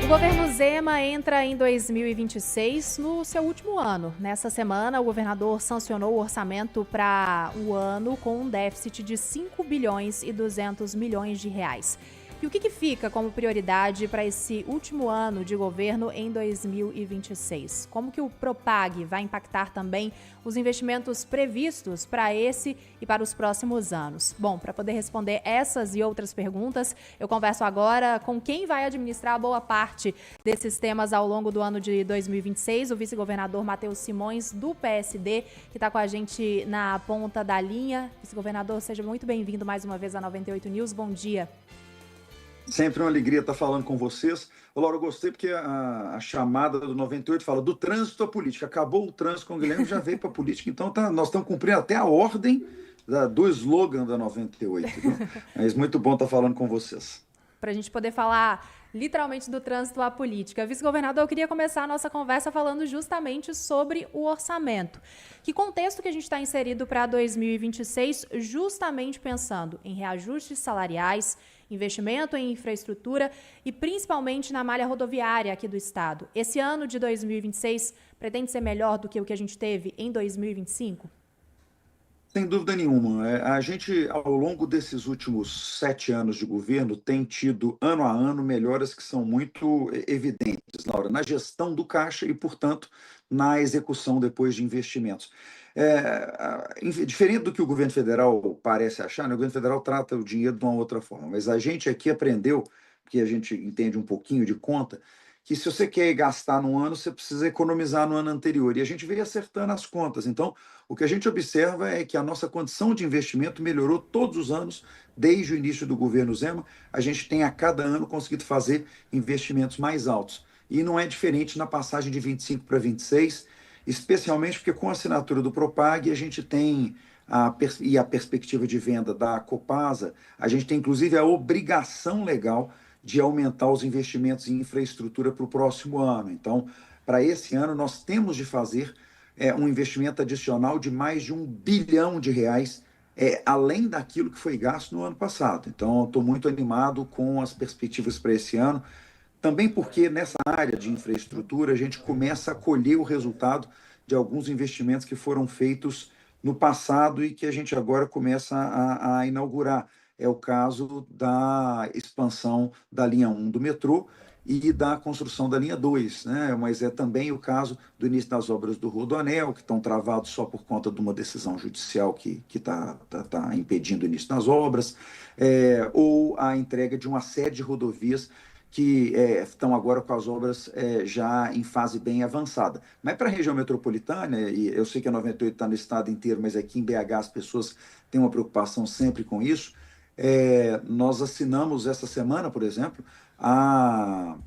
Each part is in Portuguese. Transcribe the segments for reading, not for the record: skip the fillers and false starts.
O governo Zema entra em 2026 no seu último ano. Nessa semana, o governador sancionou o orçamento para o ano com um déficit de 5 bilhões e 200 milhões de reais. E o que fica como prioridade para esse último ano de governo em 2026? Como que o Propag vai impactar também os investimentos previstos para esse e para os próximos anos? Bom, para poder responder essas e outras perguntas, eu converso agora com quem vai administrar boa parte desses temas ao longo do ano de 2026, o vice-governador Matheus Simões, do PSD, que está com a gente na ponta da linha. Vice-governador, seja muito bem-vindo mais uma vez à 98 News. Bom dia. Sempre uma alegria estar falando com vocês. Ô, Laura, eu gostei porque a chamada do 98 fala do trânsito à política. Acabou o trânsito com o Guilherme, já veio para a política. Então nós estamos cumprindo até a ordem do slogan da 98. Viu? Mas muito bom estar falando com vocês. Para a gente poder falar literalmente do trânsito à política. Vice-governador, eu queria começar a nossa conversa falando justamente sobre o orçamento. Que contexto que a gente está inserido para 2026, justamente pensando em reajustes salariais, investimento em infraestrutura e principalmente na malha rodoviária aqui do estado. Esse ano de 2026 pretende ser melhor do que o que a gente teve em 2025? Sem dúvida nenhuma. A gente, ao longo desses últimos 7 anos de governo, tem tido, ano a ano, melhoras que são muito evidentes, Laura, na gestão do caixa e, portanto, na execução depois de investimentos. Diferente do que o governo federal parece achar, né, o governo federal trata o dinheiro de uma outra forma, mas a gente aqui aprendeu, porque a gente entende um pouquinho de conta, que se você quer gastar no ano, você precisa economizar no ano anterior. E a gente veio acertando as contas. Então, o que a gente observa é que a nossa condição de investimento melhorou todos os anos, desde o início do governo Zema. A gente tem a cada ano conseguido fazer investimentos mais altos. E não é diferente na passagem de 25 para 26, especialmente porque com a assinatura do Propag a gente tem e a perspectiva de venda da Copasa, a gente tem inclusive a obrigação legal de aumentar os investimentos em infraestrutura para o próximo ano. Então, para esse ano, nós temos de fazer um investimento adicional de mais de R$ 1 bilhão, além daquilo que foi gasto no ano passado. Então, estou muito animado com as perspectivas para esse ano, também porque nessa área de infraestrutura a gente começa a colher o resultado de alguns investimentos que foram feitos no passado e que a gente agora começa a inaugurar. É o caso da expansão da linha 1 do metrô e da construção da linha 2, né? Mas é também o caso do início das obras do Rodoanel, que estão travados só por conta de uma decisão judicial que está impedindo o início das obras, ou a entrega de uma série de rodovias que estão agora com as obras já em fase bem avançada. Mas para a região metropolitana, e eu sei que a 98 está no estado inteiro, mas aqui em BH as pessoas têm uma preocupação sempre com isso, nós assinamos essa semana, por exemplo, a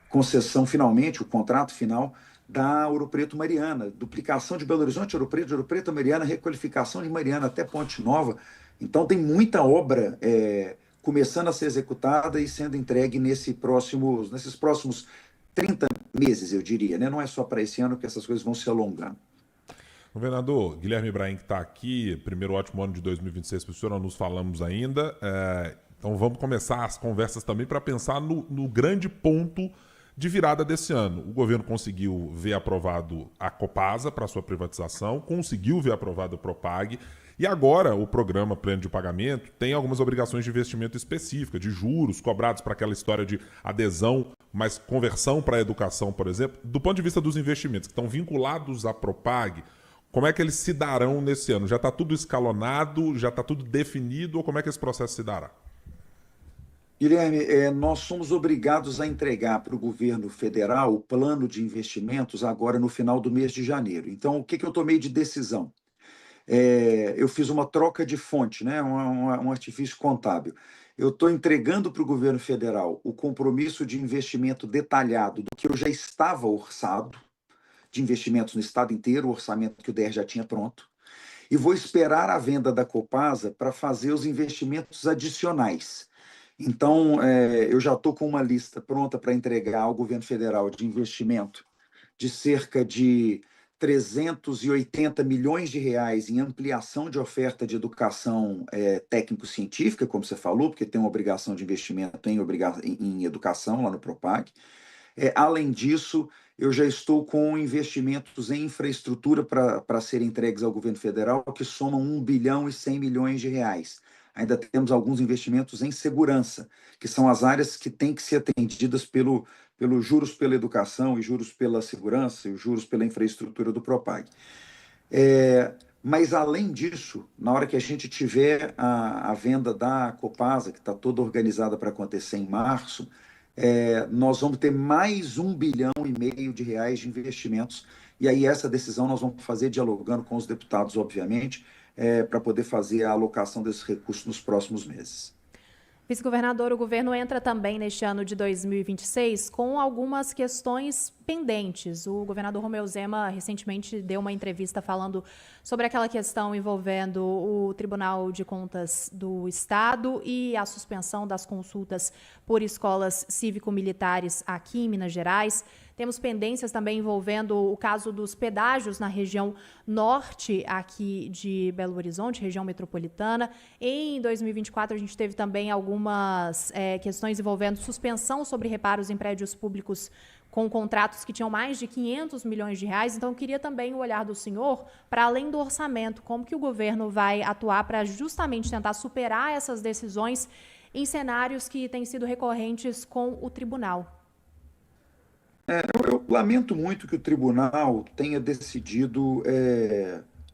concessão finalmente, o contrato final da Ouro Preto Mariana, duplicação de Belo Horizonte, Ouro Preto Mariana, requalificação de Mariana até Ponte Nova. Então tem muita obra começando a ser executada e sendo entregue nesses próximos 30 meses, eu diria, né? Não é só para esse ano que essas coisas vão se alongando. Governador, Guilherme Ibrahim que está aqui, primeiro ótimo ano de 2026 para o senhor, não nos falamos ainda, então vamos começar as conversas também para pensar no grande ponto de virada desse ano. O governo conseguiu ver aprovado a Copasa para sua privatização, conseguiu ver aprovado o Propag, e agora o programa Plano de Pagamento tem algumas obrigações de investimento específica, de juros cobrados para aquela história de adesão, mas conversão para a educação, por exemplo. Do ponto de vista dos investimentos que estão vinculados à Propag, como é que eles se darão nesse ano? Já está tudo escalonado, já está tudo definido, ou como é que esse processo se dará? Guilherme, nós somos obrigados a entregar para o governo federal o plano de investimentos agora no final do mês de janeiro. Então, o que eu tomei de decisão? Eu fiz uma troca de fonte, né? Um artifício contábil. Eu estou entregando para o governo federal o compromisso de investimento detalhado do que eu já estava orçado, de investimentos no estado inteiro, o orçamento que o DR já tinha pronto, e vou esperar a venda da Copasa para fazer os investimentos adicionais. Então, eu já estou com uma lista pronta para entregar ao governo federal de investimento de cerca de 380 milhões de reais em ampliação de oferta de educação técnico-científica, como você falou, porque tem uma obrigação de investimento em educação lá no Propag. Além disso, eu já estou com investimentos em infraestrutura para serem entregues ao governo federal, que somam 1 bilhão e 100 milhões de reais. Ainda temos alguns investimentos em segurança, que são as áreas que têm que ser atendidas pelo juros pela educação e juros pela segurança e juros pela infraestrutura do Propag. Mas, além disso, na hora que a gente tiver a venda da Copasa, que está toda organizada para acontecer em março, nós vamos ter mais 1,5 bilhão de reais de investimentos, e aí essa decisão nós vamos fazer dialogando com os deputados, obviamente, para poder fazer a alocação desses recursos nos próximos meses. Vice-governador, o governo entra também neste ano de 2026 com algumas questões pendentes. O governador Romeu Zema recentemente deu uma entrevista falando sobre aquela questão envolvendo o Tribunal de Contas do Estado e a suspensão das consultas por escolas cívico-militares aqui em Minas Gerais. Temos pendências também envolvendo o caso dos pedágios na região norte aqui de Belo Horizonte, região metropolitana. Em 2024, a gente teve também algumas questões envolvendo suspensão sobre reparos em prédios públicos com contratos que tinham mais de 500 milhões de reais. Então, eu queria também o olhar do senhor para além do orçamento, como que o governo vai atuar para justamente tentar superar essas decisões em cenários que têm sido recorrentes com o tribunal. Eu lamento muito que o tribunal tenha decidido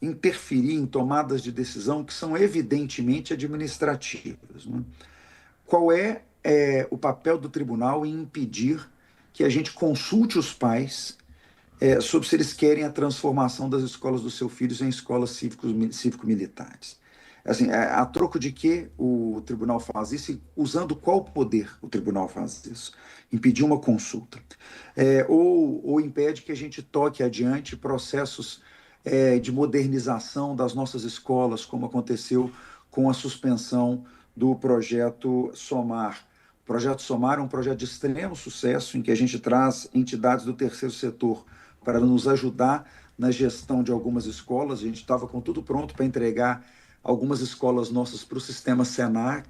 interferir em tomadas de decisão que são evidentemente administrativas, né? Qual é o papel do tribunal em impedir que a gente consulte os pais sobre se eles querem a transformação das escolas dos seus filhos em escolas cívico-militares? Assim, a troco de que o tribunal faz isso e usando qual poder o tribunal faz isso? Impedir uma consulta. Ou impede que a gente toque adiante processos de modernização das nossas escolas, como aconteceu com a suspensão do projeto Somar. O projeto Somar é um projeto de extremo sucesso, em que a gente traz entidades do terceiro setor para nos ajudar na gestão de algumas escolas. A gente estava com tudo pronto para entregar algumas escolas nossas para o sistema Senac.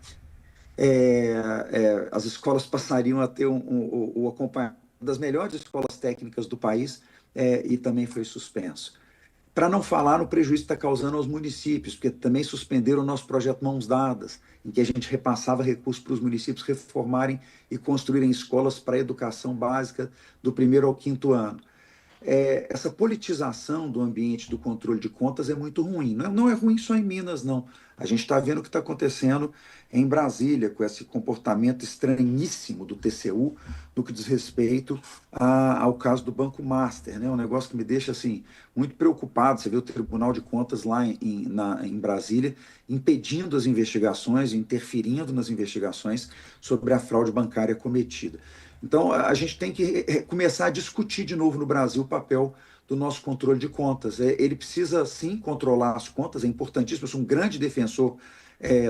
As escolas passariam a ter o acompanhamento das melhores escolas técnicas do país, e também foi suspenso. Para não falar no prejuízo que está causando aos municípios, porque também suspenderam o nosso projeto Mãos Dadas, em que a gente repassava recursos para os municípios reformarem e construírem escolas para a educação básica do 1º ao 5º ano. Essa politização do ambiente do controle de contas é muito ruim. Não é ruim só em Minas, não. A gente está vendo o que está acontecendo em Brasília, com esse comportamento estranhíssimo do TCU, no que diz respeito ao caso do Banco Master, né? Um negócio que me deixa assim, muito preocupado. Você vê o Tribunal de Contas lá em Brasília impedindo as investigações, interferindo nas investigações sobre a fraude bancária cometida. Então, a gente tem que começar a discutir de novo no Brasil o papel do nosso controle de contas. Ele precisa, sim, controlar as contas, é importantíssimo. Eu sou um grande defensor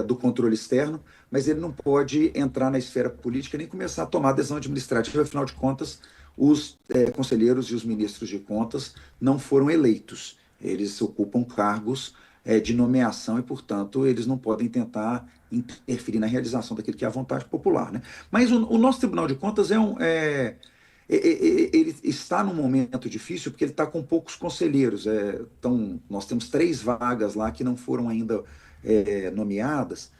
do controle externo, mas ele não pode entrar na esfera política nem começar a tomar decisão administrativa. Afinal de contas, os conselheiros e os ministros de contas não foram eleitos. Eles ocupam cargos de nomeação e, portanto, eles não podem tentar interferir na realização daquilo que é a vontade popular, né? Mas o nosso Tribunal de Contas ele está num momento difícil porque ele está com poucos conselheiros. Então, nós temos 3 vagas lá que não foram ainda nomeadas,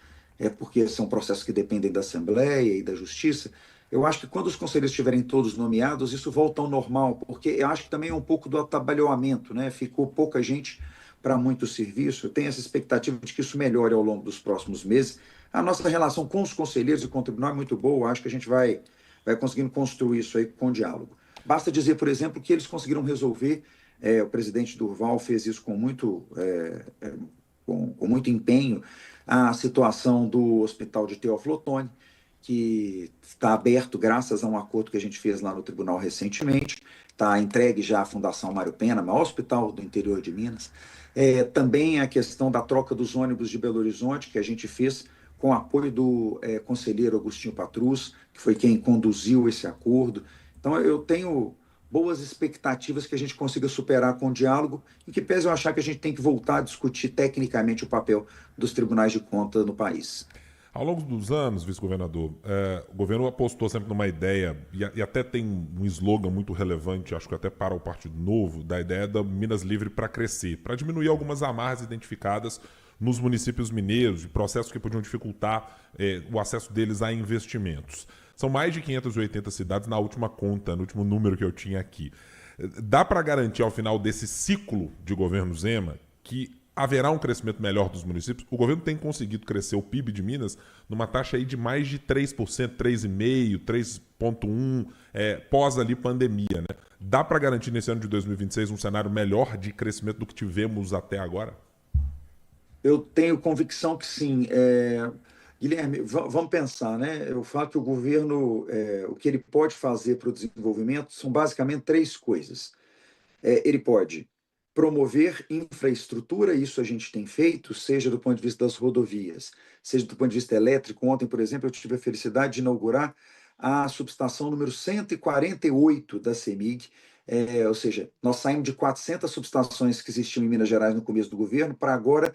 porque são processos que dependem da Assembleia e da Justiça. Eu acho que quando os conselheiros estiverem todos nomeados, isso volta ao normal, porque eu acho que também é um pouco do atabalhoamento, né? Ficou pouca gente para muito serviço. Eu tenho essa expectativa de que isso melhore ao longo dos próximos meses. A nossa relação com os conselheiros e com o tribunal é muito boa. Acho que a gente vai conseguindo construir isso aí com diálogo. Basta dizer, por exemplo, que eles conseguiram resolver, o presidente Durval fez isso com muito empenho, a situação do Hospital de Teófilo Otoni, que está aberto graças a um acordo que a gente fez lá no tribunal recentemente. Está entregue já à Fundação Mário Pena, maior hospital do interior de Minas. Também a questão da troca dos ônibus de Belo Horizonte, que a gente fez com o apoio do conselheiro Agostinho Patrus, que foi quem conduziu esse acordo. Então, eu tenho boas expectativas que a gente consiga superar com o diálogo, em que pese eu achar que a gente tem que voltar a discutir tecnicamente o papel dos tribunais de contas no país. Ao longo dos anos, vice-governador, o governo apostou sempre numa ideia, e até tem um slogan muito relevante, acho que até para o Partido Novo, da ideia da Minas Livre para crescer, para diminuir algumas amarras identificadas nos municípios mineiros, de processos que podiam dificultar o acesso deles a investimentos. São mais de 580 cidades na última conta, no último número que eu tinha aqui. Dá para garantir ao final desse ciclo de governo Zema que haverá um crescimento melhor dos municípios? O governo tem conseguido crescer o PIB de Minas numa taxa aí de mais de 3%, 3,5%, 3,1%, pós ali pandemia, né? Dá para garantir nesse ano de 2026 um cenário melhor de crescimento do que tivemos até agora? Eu tenho convicção que sim. Guilherme, vamos pensar, né? Eu falo que o governo, o que ele pode fazer para o desenvolvimento são basicamente três coisas. Ele pode promover infraestrutura, isso a gente tem feito, seja do ponto de vista das rodovias, seja do ponto de vista elétrico. Ontem, por exemplo, eu tive a felicidade de inaugurar a subestação número 148 da CEMIG, ou seja, nós saímos de 400 subestações que existiam em Minas Gerais no começo do governo para agora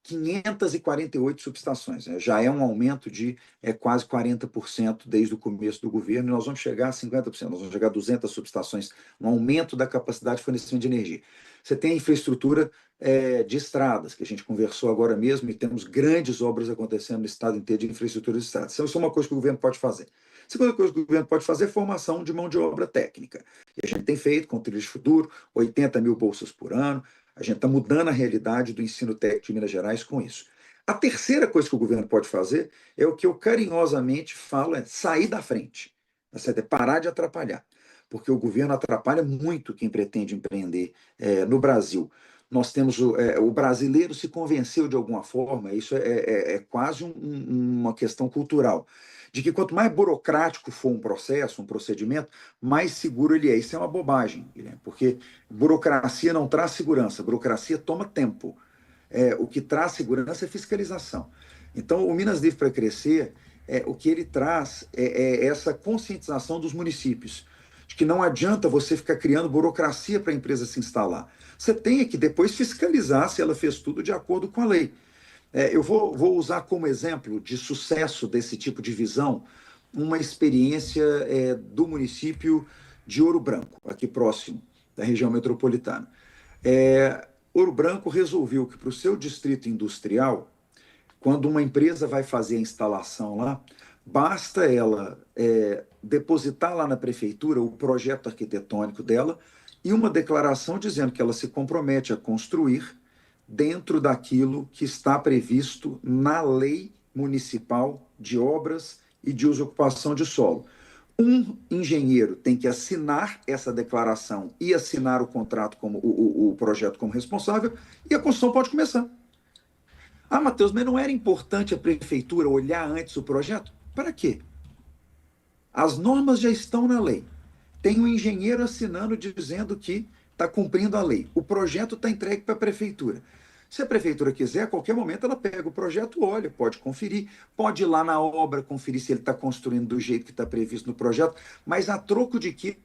548 subestações. Já é um aumento de quase 40% desde o começo do governo, e nós vamos chegar a 50%, nós vamos chegar a 200 subestações, um aumento da capacidade de fornecimento de energia. Você tem a infraestrutura de estradas, que a gente conversou agora mesmo, e temos grandes obras acontecendo no estado inteiro de infraestrutura de estradas. Isso é uma coisa que o governo pode fazer. A segunda coisa que o governo pode fazer é formação de mão de obra técnica. E a gente tem feito com o Trilhos de Futuro, 80 mil bolsas por ano. A gente está mudando a realidade do ensino técnico de Minas Gerais com isso. A terceira coisa que o governo pode fazer é o que eu carinhosamente falo, sair da frente, parar de atrapalhar, porque o governo atrapalha muito quem pretende empreender no Brasil. Nós temos o brasileiro se convenceu de alguma forma, isso é quase uma questão cultural, de que quanto mais burocrático for um processo, um procedimento, mais seguro ele é. Isso é uma bobagem, Guilherme, porque burocracia não traz segurança, burocracia toma tempo. O que traz segurança é fiscalização. Então, o Minas Livre para Crescer, o que ele traz é essa conscientização dos municípios, de que não adianta você ficar criando burocracia para a empresa se instalar. Você tem que depois fiscalizar se ela fez tudo de acordo com a lei. Eu vou usar como exemplo de sucesso desse tipo de visão uma experiência do município de Ouro Branco, aqui próximo da região metropolitana. Ouro Branco resolveu que para o seu distrito industrial, quando uma empresa vai fazer a instalação lá, basta ela depositar lá na prefeitura o projeto arquitetônico dela e uma declaração dizendo que ela se compromete a construir dentro daquilo que está previsto na lei municipal de obras e de uso e ocupação de solo. Um engenheiro tem que assinar essa declaração e assinar o contrato como o projeto como responsável, e a construção pode começar. Ah, Matheus, mas não era importante a prefeitura olhar antes o projeto? Para quê? As normas já estão na lei. Tem um engenheiro assinando dizendo que está cumprindo a lei. O projeto está entregue para a prefeitura. Se a prefeitura quiser, a qualquer momento ela pega o projeto, olha, pode conferir, pode ir lá na obra, conferir se ele está construindo do jeito que está previsto no projeto, mas a troco de que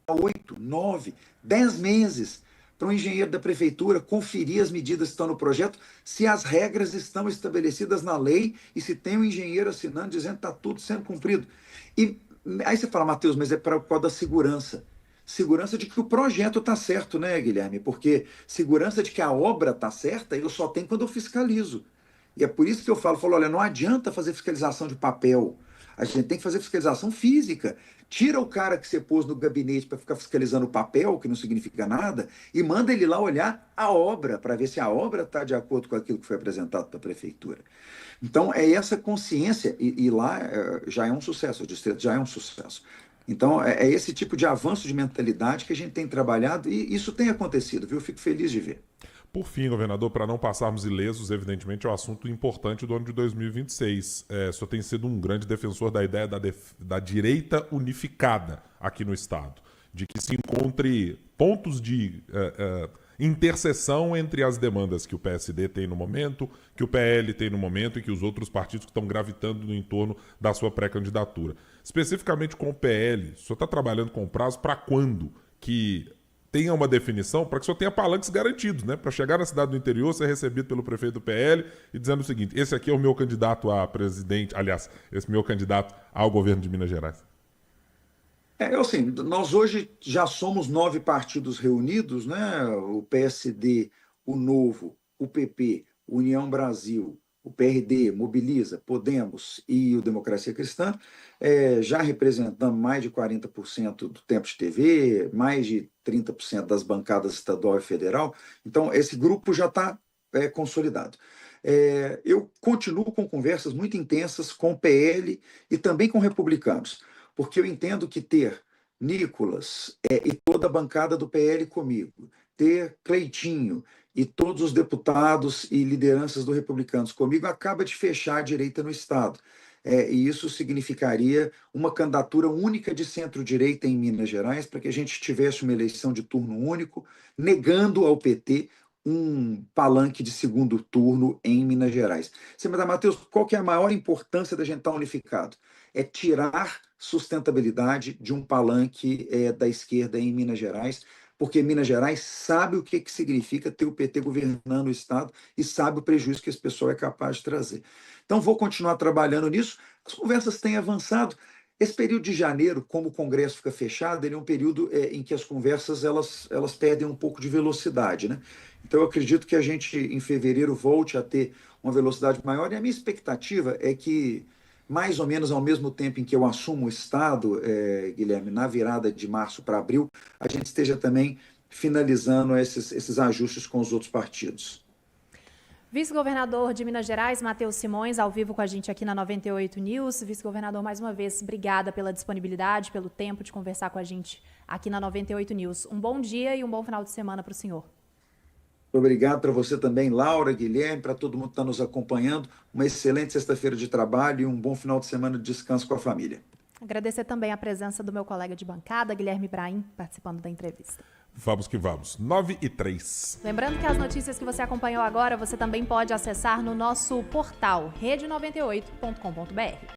8, 9, 10 meses para um engenheiro da prefeitura conferir as medidas que estão no projeto, se as regras estão estabelecidas na lei e se tem um engenheiro assinando dizendo que está tudo sendo cumprido. E aí você fala, Matheus, mas é para o causa da segurança. Segurança de que o projeto está certo, né, Guilherme? Porque segurança de que a obra está certa eu só tenho quando eu fiscalizo. E é por isso que eu falo, olha, não adianta fazer fiscalização de papel. A gente tem que fazer fiscalização física. Tira o cara que você pôs no gabinete para ficar fiscalizando o papel, que não significa nada, e manda ele lá olhar a obra, para ver se a obra está de acordo com aquilo que foi apresentado para a prefeitura. Então, é essa consciência, e lá já é um sucesso, o distrito já é um sucesso. Então, é esse tipo de avanço de mentalidade que a gente tem trabalhado e isso tem acontecido, viu? Eu fico feliz de ver. Por fim, governador, para não passarmos ilesos, evidentemente é um assunto importante do ano de 2026. O senhor tem sido um grande defensor da ideia da direita unificada aqui no Estado, de que se encontre pontos de interseção entre as demandas que o PSD tem no momento, que o PL tem no momento e que os outros partidos que estão gravitando no entorno da sua pré-candidatura. Especificamente com o PL, o senhor está trabalhando com prazo para quando que tenha uma definição para que o senhor tenha palanques garantidos, né? Para chegar na cidade do interior, ser recebido pelo prefeito do PL e dizendo o seguinte: esse aqui é o meu candidato a presidente, aliás, esse meu candidato ao governo de Minas Gerais. Assim, nós hoje já somos 9 partidos reunidos, né? O PSD, o Novo, o PP, União Brasil, o PRD, Mobiliza, Podemos e o Democracia Cristã, já representando mais de 40% do tempo de TV, mais de 30% das bancadas estadual e federal. Então, esse grupo já está consolidado. Eu continuo com conversas muito intensas com o PL e também com republicanos, porque eu entendo que ter Nicolas e toda a bancada do PL comigo, ter Cleitinho e todos os deputados e lideranças do Republicanos comigo, acaba de fechar a direita no Estado. E isso significaria uma candidatura única de centro-direita em Minas Gerais, para que a gente tivesse uma eleição de turno único, negando ao PT um palanque de segundo turno em Minas Gerais. Você me dá, Matheus, qual que é a maior importância da gente estar unificado? É tirar sustentabilidade de um palanque da esquerda em Minas Gerais, porque Minas Gerais sabe o que significa ter o PT governando o Estado e sabe o prejuízo que esse pessoal é capaz de trazer. Então, vou continuar trabalhando nisso. As conversas têm avançado. Esse período de janeiro, como o Congresso fica fechado, ele é um período em que as conversas elas perdem um pouco de velocidade, né? Então, eu acredito que a gente, em fevereiro, volte a ter uma velocidade maior. E a minha expectativa é que, mais ou menos ao mesmo tempo em que eu assumo o Estado, Guilherme, na virada de março para abril, a gente esteja também finalizando esses ajustes com os outros partidos. Vice-governador de Minas Gerais, Matheus Simões, ao vivo com a gente aqui na 98 News. Vice-governador, mais uma vez, obrigada pela disponibilidade, pelo tempo de conversar com a gente aqui na 98 News. Um bom dia e um bom final de semana para o senhor. Obrigado para você também, Laura, Guilherme, para todo mundo que está nos acompanhando. Uma excelente sexta-feira de trabalho e um bom final de semana de descanso com a família. Agradecer também a presença do meu colega de bancada, Guilherme Braim, participando da entrevista. Vamos que vamos. 9h03. Lembrando que as notícias que você acompanhou agora, você também pode acessar no nosso portal rede98.com.br.